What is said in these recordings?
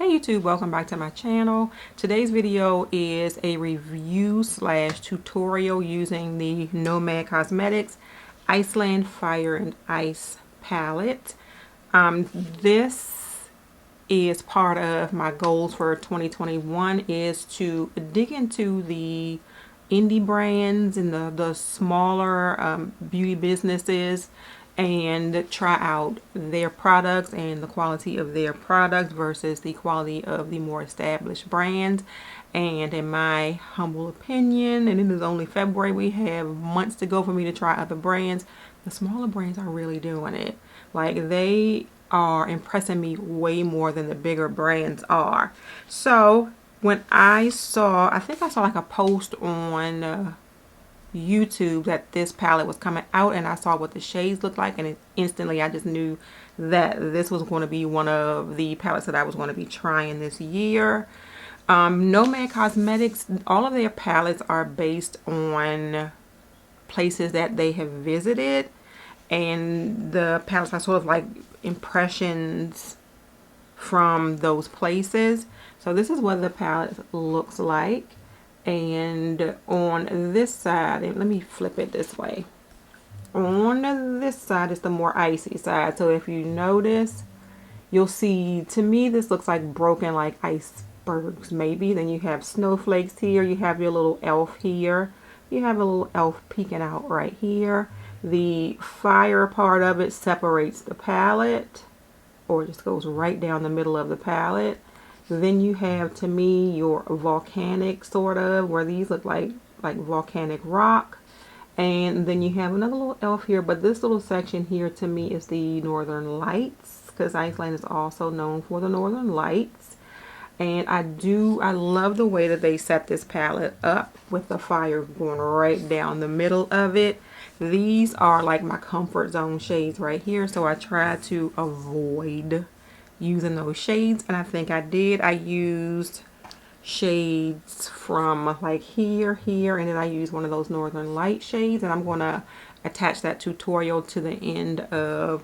Hey YouTube, welcome back to my channel. Today's video is a review slash tutorial using the Nomad Cosmetics Iceland Fire and Ice palette. This is part of my goals for 2021 is to dig into the indie brands and the smaller beauty businesses and try out their products and the quality of their products versus the quality of the more established brands. And in my humble opinion, and it is only February, we have months to go for me to try other brands. The smaller brands are really doing it. Like, they are impressing me way more than the bigger brands are. So when I think I saw like a post on YouTube that this palette was coming out, and I saw what the shades looked like, and instantly I just knew that this was going to be one of the palettes that I was going to be trying this year. Nomad Cosmetics, all of their palettes are based on places that they have visited, and the palettes are sort of like impressions from those places. So this is what the palette looks like. And on this side, and let me flip it this way. On this side is the more icy side. So if you notice, you'll see, to me, this looks like broken like icebergs maybe. Then you have snowflakes here. You have your little elf here. You have a little elf peeking out right here. The fire part of it separates the palette, or just goes right down the middle of the palette. Then you have, to me, your volcanic sort of, where these look like volcanic rock. And then you have another little elf here, but this little section here to me is the Northern Lights, because Iceland is also known for the Northern Lights. And I love the way that they set this palette up with the fire going right down the middle of it. These are like my comfort zone shades right here, so I try to avoid using those shades, and I think I did. I used shades from like here, and then I used one of those Northern Light shades, and I'm going to attach that tutorial to the end of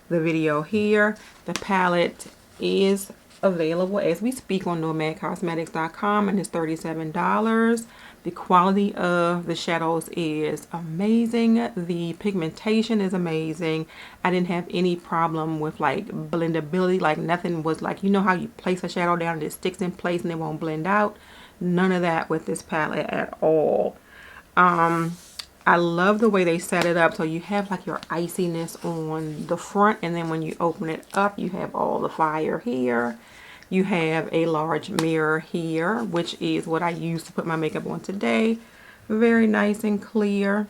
the video here. The palette is available as we speak on nomadcosmetics.com, and it's $37. The quality of the shadows is amazing. The pigmentation is amazing. I didn't have any problem with like blendability. Like, nothing was like, you know how you place a shadow down and it sticks in place and it won't blend out? None of that with this palette at all. I love the way they set it up. So you have like your iciness on the front, and then when you open it up, you have all the fire here. You have a large mirror here, which is what I use to put my makeup on today. Very nice and clear.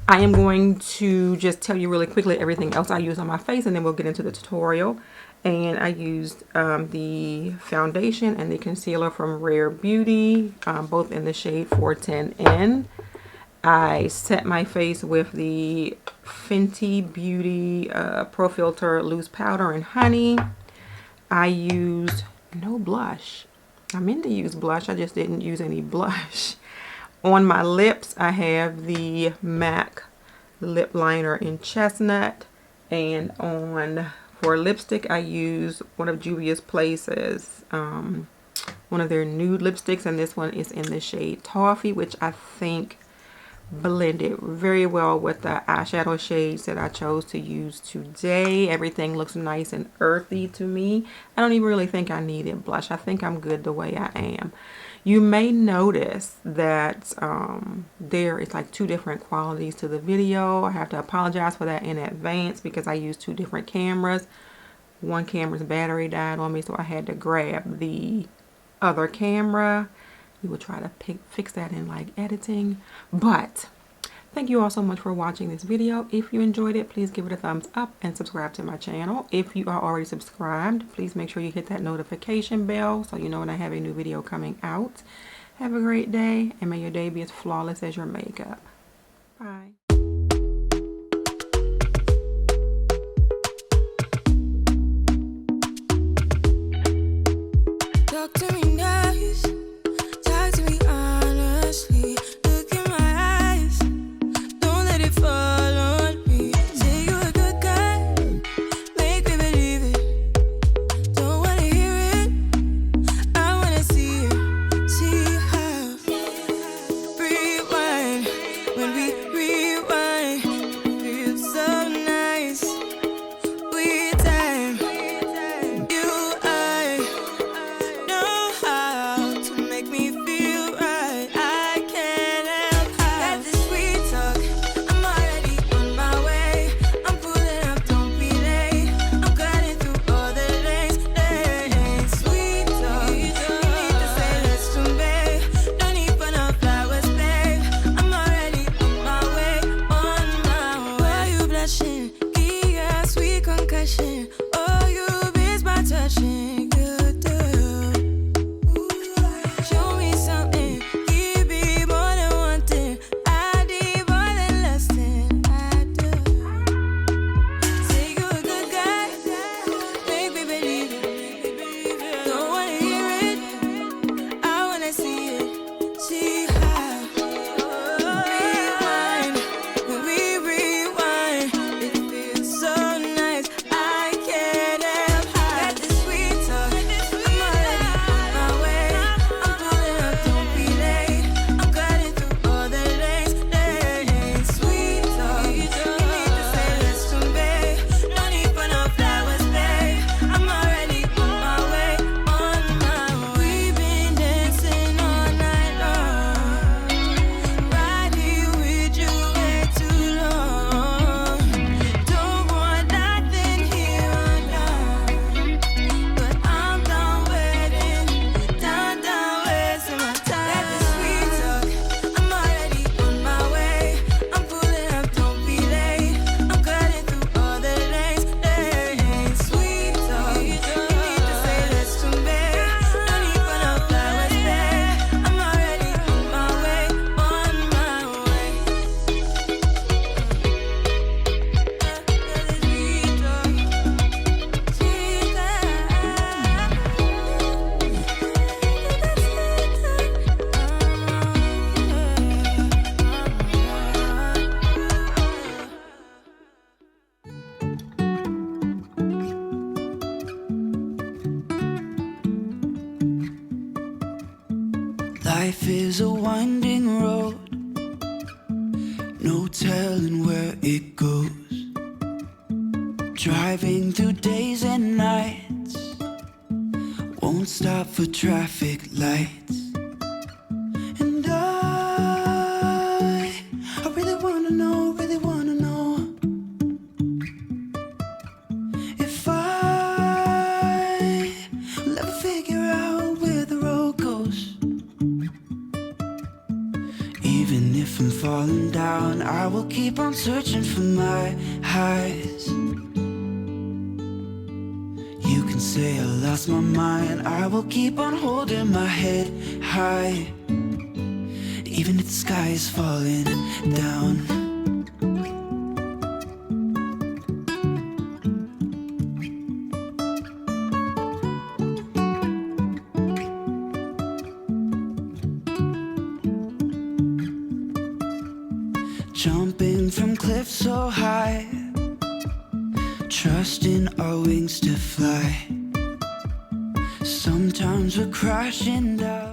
I am going to just tell you really quickly everything else I use on my face, and then we'll get into the tutorial. And I used the foundation and the concealer from Rare Beauty, both in the shade 410N. I set my face with the Fenty Beauty Pro Filter Loose Powder and Honey. I used no blush. I meant to use blush, I just didn't use any blush. On my lips, I have the MAC lip liner in Chestnut. And for lipstick, I use one of Juvia's Place's, one of their nude lipsticks, and this one is in the shade Toffee, which I think blended very well with the eyeshadow shades that I chose to use today. Everything looks nice and earthy to me. I don't even really think I needed blush. I think I'm good the way I am. You may notice that there is like two different qualities to the video. I have to apologize for that in advance because I use two different cameras. One camera's battery died on me, so I had to grab the other camera. We will try to fix that in like editing. But thank you all so much for watching this video. If you enjoyed it, please give it a thumbs up and subscribe to my channel. If you are already subscribed, please make sure you hit that notification bell so you know when I have a new video coming out. Have a great day, and may your day be as flawless as your makeup. Bye. Talk to me nice. Talk to me honestly. Look in my eyes. Don't let it fall on me. Say you're a good guy. Make me believe it. Don't want Life is a winding road, no telling where it goes. Driving through days and nights, won't stop for traffic lights. And I really wanna know, if I will ever figure out where the road goes. Even if I'm falling down, I will keep on searching for my highs. You can say I lost my mind, I will keep on holding my head high, even if the sky is falling down. Jumping from cliffs so high, trusting our wings to fly. Sometimes we're crashing down.